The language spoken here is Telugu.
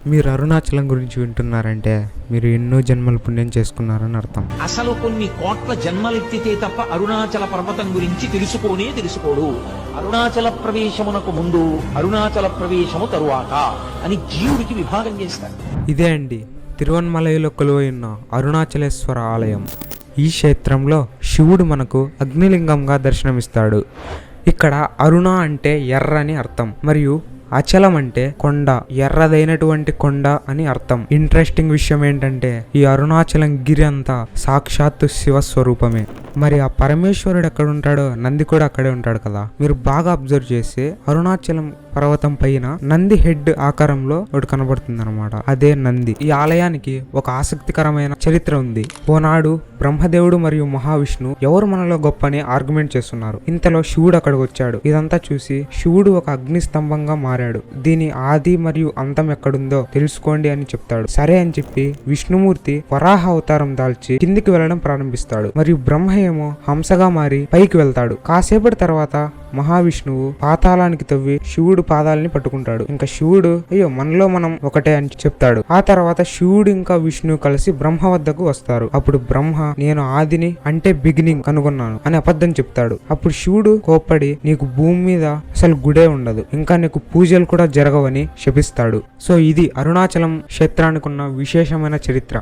మీరు అరుణాచలం గురించి వింటున్నారంటే మీరు ఎన్నో జన్మల పుణ్యం చేసుకున్నారని అర్థం. అసలు కొన్ని కోట్ల జన్మలెత్తితే తప్ప అరుణాచల పర్వతం గురించి తెలుసుకోడు. అరుణాచల ప్రవేశమునకు ముందు, అరుణాచల ప్రవేశము తరువాత అని జీవుడికి విభాగం చేస్తారు. ఇదే అండి తిరువన్మలైలో కొలువైన అరుణాచలేశ్వర ఆలయం. ఈ క్షేత్రంలో శివుడు మనకు అగ్నిలింగంగా దర్శనమిస్తాడు. ఇక్కడ అరుణ అంటే ఎర్రని అర్థం, మరియు అచలం అంటే కొండ, ఎర్రదైనటువంటి కొండ అని అర్థం. ఇంట్రెస్టింగ్ విషయం ఏంటంటే ఈ అరుణాచలం గిరి అంతా సాక్షాత్తు శివస్వరూపమే. మరి ఆ పరమేశ్వరుడు ఎక్కడ ఉంటాడో నంది కూడా అక్కడే ఉంటాడు కదా. మీరు బాగా అబ్జర్వ్ చేస్తే అరుణాచలం పర్వతం పైన నంది హెడ్ ఆకారంలో ఒకటి కనబడుతుంది అనమాట. అదే నంది. ఈ ఆలయానికి ఒక ఆసక్తికరమైన చరిత్ర ఉంది. ఓనాడు బ్రహ్మదేవుడు మరియు మహావిష్ణు ఎవరు మనలో గొప్ప అని ఆర్గ్యుమెంట్ చేస్తున్నారు. ఇంతలో శివుడు అక్కడికి వచ్చాడు. ఇదంతా చూసి శివుడు ఒక అగ్ని స్తంభంగా మారాడు. దీని ఆది మరియు అంతం ఎక్కడుందో తెలుసుకోండి అని చెప్తాడు. సరే అని చెప్పి విష్ణుమూర్తి వరాహ అవతారం దాల్చి కిందికి వెళ్ళడం ప్రారంభిస్తాడు. మరియు బ్రహ్మ ఏమో హంసగా మారి పైకి వెళ్తాడు. కాసేపటి తర్వాత మహావిష్ణువు పాతాళానికి తవ్వి శివుడు పాదాలని పట్టుకుంటాడు. ఇంకా శివుడు అయ్యో మనలో మనం ఒకటే అని చెప్తాడు. ఆ తర్వాత శివుడు ఇంకా విష్ణువు కలిసి బ్రహ్మ వద్దకు వస్తారు. అప్పుడు బ్రహ్మ నేను ఆదిని అంటే బిగినింగ్ కనుగొన్నాను అని అబద్ధం చెప్తాడు. అప్పుడు శివుడు కోప్పడి నీకు భూమి మీద అసలు గుడే ఉండదు, ఇంకా నీకు పూజలు కూడా జరగవని శపిస్తాడు. సో ఇది అరుణాచలం క్షేత్రానికి ఉన్న విశేషమైన చరిత్ర.